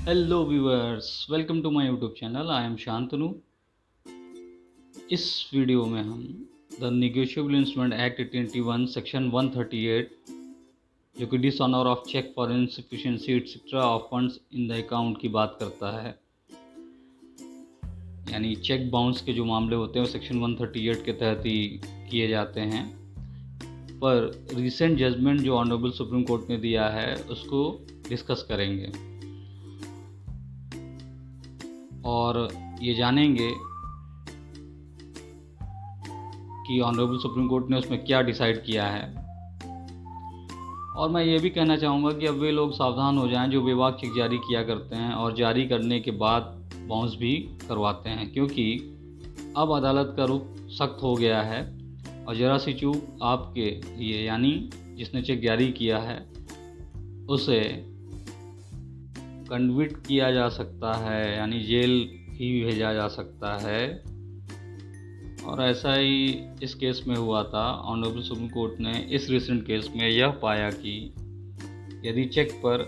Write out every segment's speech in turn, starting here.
Hello viewers, welcome to my YouTube channel. I am Shantanu. इस video में हम the negotiable instrument act 1881 section 138 जो कि dishonour of cheque for insufficiency etcetera of funds in the account की बात करता है। यानी चेक बाउंस के जो मामले होते हैं वो सेक्शन 138 के तहत ही किए जाते हैं। पर रिसेंट जजमेंट जो ऑनरेबल सुप्रीम कोर्ट ने दिया है उसको डिस्कस करेंगे और ये जानेंगे कि ऑनरेबल सुप्रीम कोर्ट ने उसमें क्या डिसाइड किया है। और मैं ये भी कहना चाहूँगा कि अब वे लोग सावधान हो जाएं जो बेबाक चेक जारी किया करते हैं और जारी करने के बाद बाउंस भी करवाते हैं, क्योंकि अब अदालत का रुख सख्त हो गया है और ज़रा सी चूक आपके लिए यानी जिसने चेक जारी किया है उसे कन्विक्ट किया जा सकता है, यानी जेल ही भेजा जा सकता है। और ऐसा ही इस केस में हुआ था। ऑनरेबल सुप्रीम कोर्ट ने इस रिसेंट केस में यह पाया कि यदि चेक पर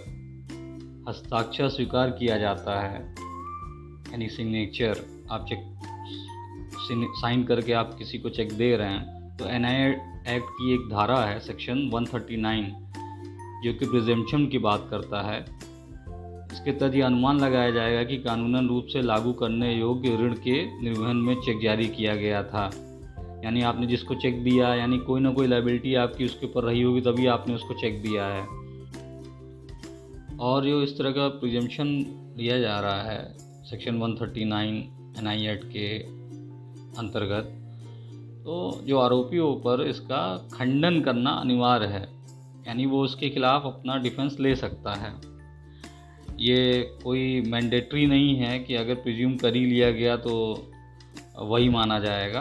हस्ताक्षर स्वीकार किया जाता है, यानी सिग्नेचर, आप चेक साइन करके आप किसी को चेक दे रहे हैं, तो एनआई एक्ट की एक धारा है सेक्शन 139 जो कि प्रिजम्पशन की बात करता है। इसके तहत यह अनुमान लगाया जाएगा कि कानूनन रूप से लागू करने योग्य ऋण के निर्वहन में चेक जारी किया गया था। यानी आपने जिसको चेक दिया, यानी कोई ना कोई लायबिलिटी आपकी उसके ऊपर रही होगी तभी आपने उसको चेक दिया है। और जो इस तरह का प्रिजम्पशन लिया जा रहा है सेक्शन 139 एनआई एक्ट के अंतर्गत, तो जो आरोपियों पर इसका खंडन करना अनिवार्य है, यानी वो उसके खिलाफ अपना डिफेंस ले सकता है। ये कोई मैंडेटरी नहीं है कि अगर प्रिज्यूम कर ही लिया गया तो वही माना जाएगा।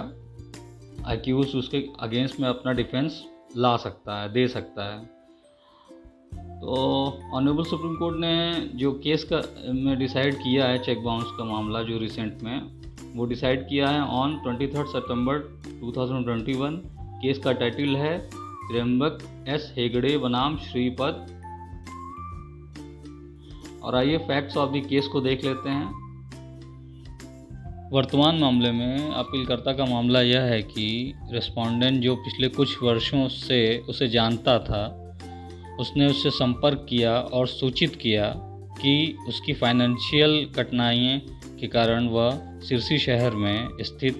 अक्यूज उसके अगेंस्ट में अपना डिफेंस ला सकता है, दे सकता है। तो ऑनरेबल सुप्रीम कोर्ट ने जो केस का में डिसाइड किया है चेक बाउंस का मामला जो रिसेंट में, वो डिसाइड किया है ऑन 23 सितंबर 2021। केस का टाइटल है त्र्यंबक एस हेगड़े बनाम श्रीपद। और आइए फैक्ट्स ऑफ द केस को देख लेते हैं। वर्तमान मामले में अपीलकर्ता का मामला यह है कि रेस्पोंडेंट जो पिछले कुछ वर्षों से उसे जानता था, उसने उससे संपर्क किया और सूचित किया कि उसकी फाइनेंशियल कठिनाइयों के कारण वह सिरसी शहर में स्थित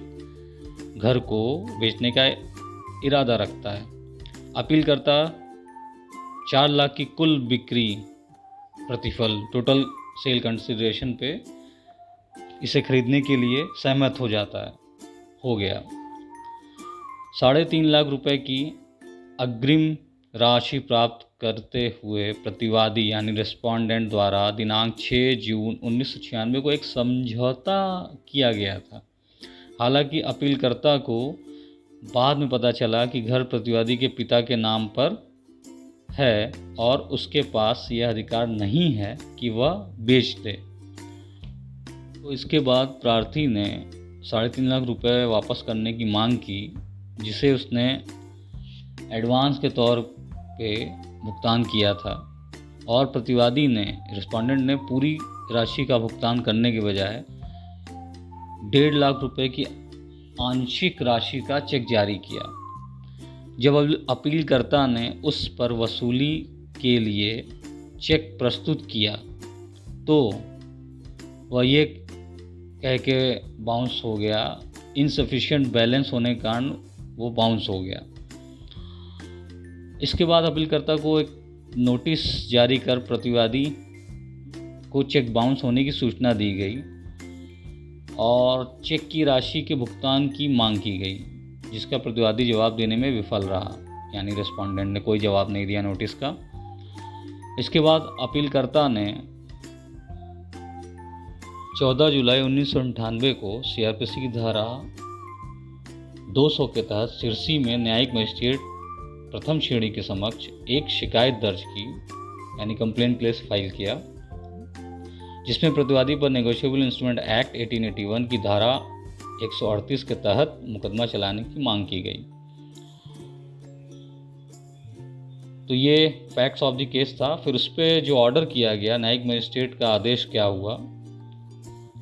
घर को बेचने का इरादा रखता है। अपीलकर्ता 4 लाख की कुल बिक्री प्रतिफल, टोटल सेल कंसिडरेशन पे इसे खरीदने के लिए सहमत हो गया। 3.5 लाख रुपए की अग्रिम राशि प्राप्त करते हुए प्रतिवादी यानी रेस्पोंडेंट द्वारा दिनांक 6 जून 1996 को एक समझौता किया गया था। हालांकि अपीलकर्ता को बाद में पता चला कि घर प्रतिवादी के पिता के नाम पर है और उसके पास यह अधिकार नहीं है कि वह बेच दे। तो इसके बाद प्रार्थी ने 3.5 लाख रुपए वापस करने की मांग की, जिसे उसने एडवांस के तौर पे भुगतान किया था। और प्रतिवादी ने, रिस्पोंडेंट ने पूरी राशि का भुगतान करने के बजाय 1.5 लाख रुपए की आंशिक राशि का चेक जारी किया। जब अपीलकर्ता ने उस पर वसूली के लिए चेक प्रस्तुत किया तो वह ये कह के बाउंस हो गया, इनसफिशिएंट बैलेंस होने के कारण वो बाउंस हो गया। इसके बाद अपीलकर्ता को एक नोटिस जारी कर प्रतिवादी को चेक बाउंस होने की सूचना दी गई और चेक की राशि के भुगतान की मांग की गई, जिसका प्रतिवादी जवाब देने में विफल रहा, यानी रेस्पोंडेंट ने कोई जवाब नहीं दिया नोटिस का। इसके बाद अपीलकर्ता ने 14 जुलाई 1998 को सीआरपीसी की धारा 200 के तहत सिरसी में न्यायिक मजिस्ट्रेट प्रथम श्रेणी के समक्ष एक शिकायत दर्ज की, यानी कंप्लेंट केस फाइल किया, जिसमें प्रतिवादी पर नेगोशिएबल इंस्ट्रूमेंट एक्ट 1881 की धारा 138 के तहत मुकदमा चलाने की मांग की गई। तो ये फैक्ट्स ऑफ द केस था। फिर उस पर जो ऑर्डर किया गया, न्यायिक मजिस्ट्रेट का आदेश क्या हुआ,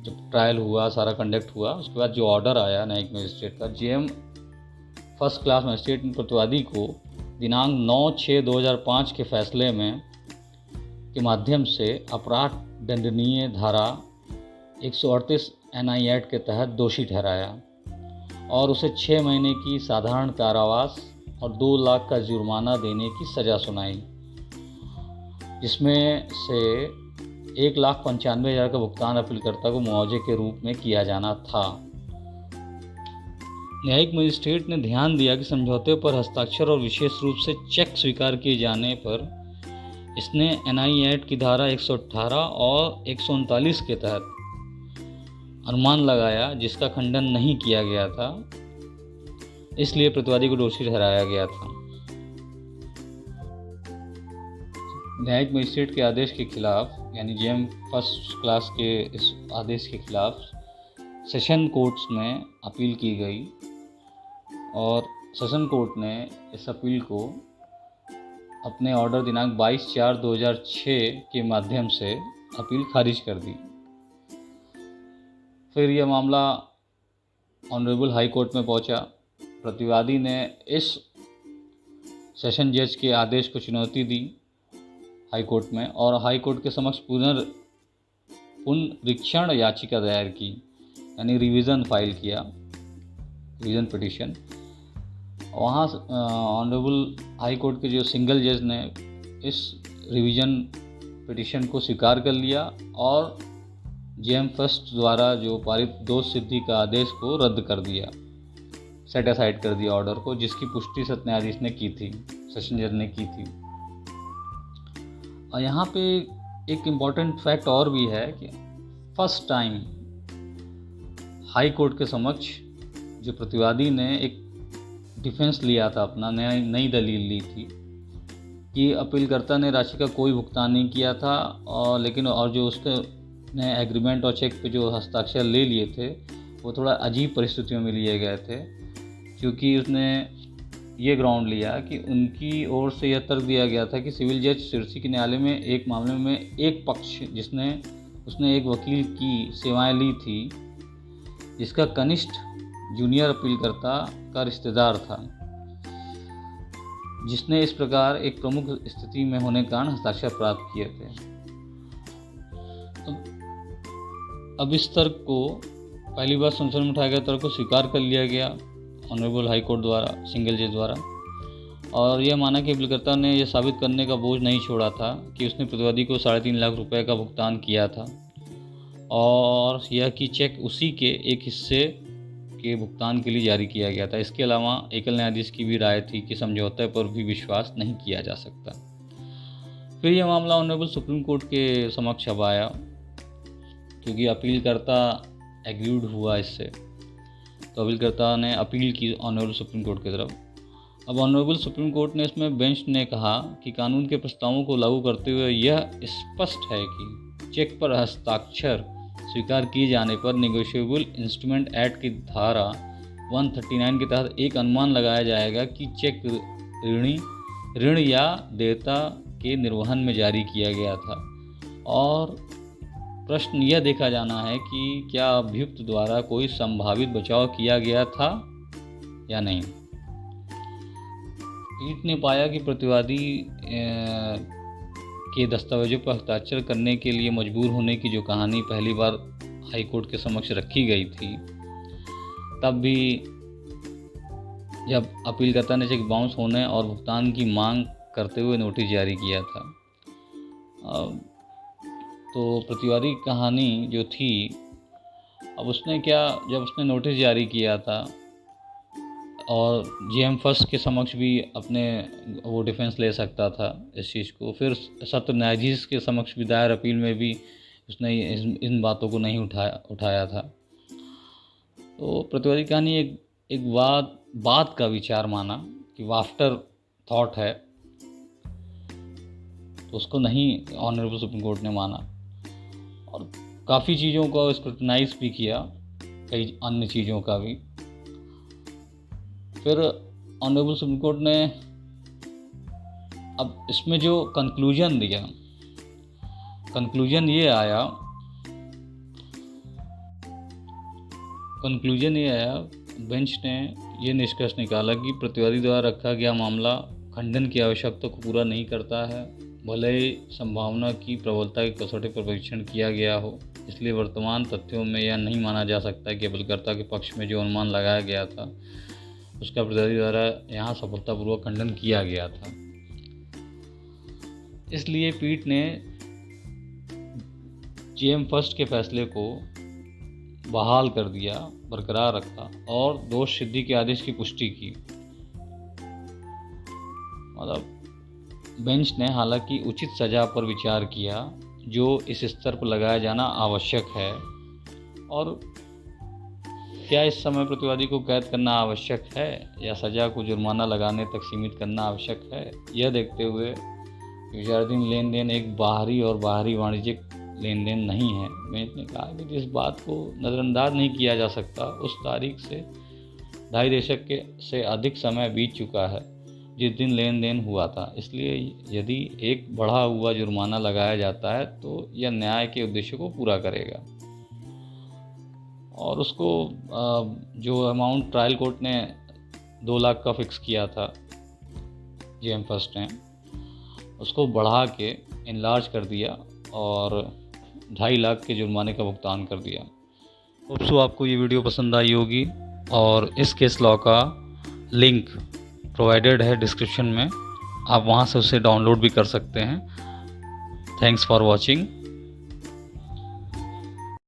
जब ट्रायल हुआ, सारा कंडक्ट हुआ, उसके बाद जो ऑर्डर आया न्यायिक मजिस्ट्रेट का, जेएम फर्स्ट क्लास मजिस्ट्रेट ने प्रतिवादी को दिनांक 9/6/2005 के फैसले में के माध्यम से अपराध दंडनीय धारा 138 NI एक्ट के तहत दोषी ठहराया और उसे 6 महीने की साधारण कारावास और 2 लाख का जुर्माना देने की सज़ा सुनाई, जिसमें से 1,95,000 का भुगतान अपीलकर्ता को मुआवजे के रूप में किया जाना था। न्यायिक मजिस्ट्रेट ने ध्यान दिया कि समझौते पर हस्ताक्षर और विशेष रूप से चेक स्वीकार किए जाने पर इसने NI एक्ट की धारा 118 और 139 के तहत अनुमान लगाया, जिसका खंडन नहीं किया गया था, इसलिए प्रतिवादी को दोषी ठहराया गया था। न्यायिक मजिस्ट्रेट के आदेश के खिलाफ, यानी जेएम फर्स्ट क्लास के इस आदेश के खिलाफ सेशन कोर्ट्स में अपील की गई और सेशन कोर्ट ने इस अपील को अपने ऑर्डर दिनांक 22/4/2006 के माध्यम से अपील खारिज कर दी। फिर यह मामला ऑनरेबल हाई कोर्ट में पहुंचा। प्रतिवादी ने इस सेशन जज के आदेश को चुनौती दी हाई कोर्ट में और हाई कोर्ट के समक्ष पुनरीक्षण याचिका दायर की, यानी रिवीजन फाइल किया, रिवीजन पिटीशन। वहाँ ऑनरेबल हाई कोर्ट के जो सिंगल जज ने इस रिवीजन पिटीशन को स्वीकार कर लिया और जेएम फर्स्ट द्वारा जो पारित दोष सिद्धि का आदेश को रद्द कर दिया, सेट असाइड कर दिया ऑर्डर को, जिसकी पुष्टि सत्र न्यायाधीश ने की थी, सेशन जज ने की थी। और यहाँ पे एक इम्पॉर्टेंट फैक्ट और भी है कि फर्स्ट टाइम हाई कोर्ट के समक्ष जो प्रतिवादी ने एक डिफेंस लिया था, अपना नई दलील ली थी कि अपीलकर्ता ने राशि का कोई भुगतान नहीं किया था और जो उसके ने एग्रीमेंट और चेक पे जो हस्ताक्षर ले लिए थे वो थोड़ा अजीब परिस्थितियों में लिए गए थे, क्योंकि उसने ये ग्राउंड लिया कि उनकी ओर से यह तर्क दिया गया था कि सिविल जज सिरसी के न्यायालय में एक मामले में एक पक्ष उसने एक वकील की सेवाएं ली थी, जिसका कनिष्ठ जूनियर अपीलकर्ता का रिश्तेदार था, जिसने इस प्रकार एक प्रमुख स्थिति में होने के कारण हस्ताक्षर प्राप्त किए थे। अब इस तर्क को पहली बार सुनने में उठाया गया तर्क को स्वीकार कर लिया गया ऑनरेबल हाई कोर्ट द्वारा, सिंगल जज द्वारा, और यह माना कि अपीलकर्ता ने यह साबित करने का बोझ नहीं छोड़ा था कि उसने प्रतिवादी को 3.5 लाख रुपए का भुगतान किया था और यह कि चेक उसी के एक हिस्से के भुगतान के लिए जारी किया गया था। इसके अलावा एकल न्यायाधीश की भी राय थी कि समझौते पर भी विश्वास नहीं किया जा सकता। फिर यह मामला ऑनरेबल सुप्रीम कोर्ट के समक्ष अब आया, क्योंकि अपीलकर्ता एग्रीड हुआ इससे, तो अपीलकर्ता ने अपील की ऑनरेबल सुप्रीम कोर्ट की तरफ। अब ऑनरेबल सुप्रीम कोर्ट ने इसमें बेंच ने कहा कि कानून के प्रस्तावों को लागू करते हुए यह स्पष्ट है कि चेक पर हस्ताक्षर स्वीकार किए जाने पर नेगोशिएबल इंस्ट्रूमेंट एक्ट की धारा 139 के तहत एक अनुमान लगाया जाएगा कि चेक ऋण या देयता के निर्वहन में जारी किया गया था, और प्रश्न यह देखा जाना है कि क्या अभियुक्त द्वारा कोई संभावित बचाव किया गया था या नहीं। पीठ ने पाया कि प्रतिवादी के दस्तावेजों पर हस्ताक्षर करने के लिए मजबूर होने की जो कहानी पहली बार हाई कोर्ट के समक्ष रखी गई थी, तब भी जब अपीलकर्ता ने चेक बाउंस होने और भुगतान की मांग करते हुए नोटिस जारी किया था, तो प्रतिवादी की कहानी जो थी, अब उसने जब उसने नोटिस जारी किया था और जेएम फर्स्ट के समक्ष भी अपने वो डिफेंस ले सकता था इस चीज़ को, फिर सत्र न्यायाधीश के समक्ष भी दायर अपील में भी उसने इन बातों को नहीं उठाया था। तो प्रतिवादी की कहानी एक बात का विचार माना कि आफ्टर थॉट है, तो उसको नहीं ऑनरेबल सुप्रीम कोर्ट ने माना और काफ़ी चीज़ों को स्क्रूटनाइज भी किया, कई अन्य चीज़ों का भी। फिर ऑनरेबल सुप्रीम कोर्ट ने अब इसमें जो कंक्लूजन दिया, कंक्लूजन ये आया, बेंच ने ये निष्कर्ष निकाला कि प्रतिवादी द्वारा रखा गया मामला खंडन की आवश्यकता को पूरा नहीं करता है, भले ही संभावना की प्रबलता की कसौटी पर परीक्षण किया गया हो। इसलिए वर्तमान तथ्यों में यह नहीं माना जा सकता कि अपीलकर्ता के पक्ष में जो अनुमान लगाया गया था उसका प्रतिवादी द्वारा यहाँ सफलतापूर्वक खंडन किया गया था। इसलिए पीठ ने जेएम फर्स्ट के फैसले को बहाल कर दिया, बरकरार रखा और दोष सिद्धि के आदेश की पुष्टि की। मतलब बेंच ने हालांकि उचित सज़ा पर विचार किया जो इस स्तर पर लगाया जाना आवश्यक है, और क्या इस समय प्रतिवादी को कैद करना आवश्यक है या सज़ा को जुर्माना लगाने तक सीमित करना आवश्यक है, यह देखते हुए विचाराधीन लेन देन एक बाहरी और बाहरी वाणिज्यिक लेन देन नहीं है। बेंच ने कहा कि जिस बात को नज़रअंदाज नहीं किया जा सकता, उस तारीख से 2.5 दशक से अधिक समय बीत चुका है जिस दिन लेन देन हुआ था। इसलिए यदि एक बढ़ा हुआ जुर्माना लगाया जाता है तो यह न्याय के उद्देश्य को पूरा करेगा। और उसको जो अमाउंट ट्रायल कोर्ट ने 2 लाख का फिक्स किया था जेएम फर्स्ट ने, उसको बढ़ा के इनलार्ज कर दिया और 2.5 लाख के जुर्माने का भुगतान कर दिया। होप सो आपको ये वीडियो पसंद आई होगी, और इस केस लॉ का लिंक प्रोवाइडेड है डिस्क्रिप्शन में, आप वहाँ से उसे डाउनलोड भी कर सकते हैं। Thanks for watching.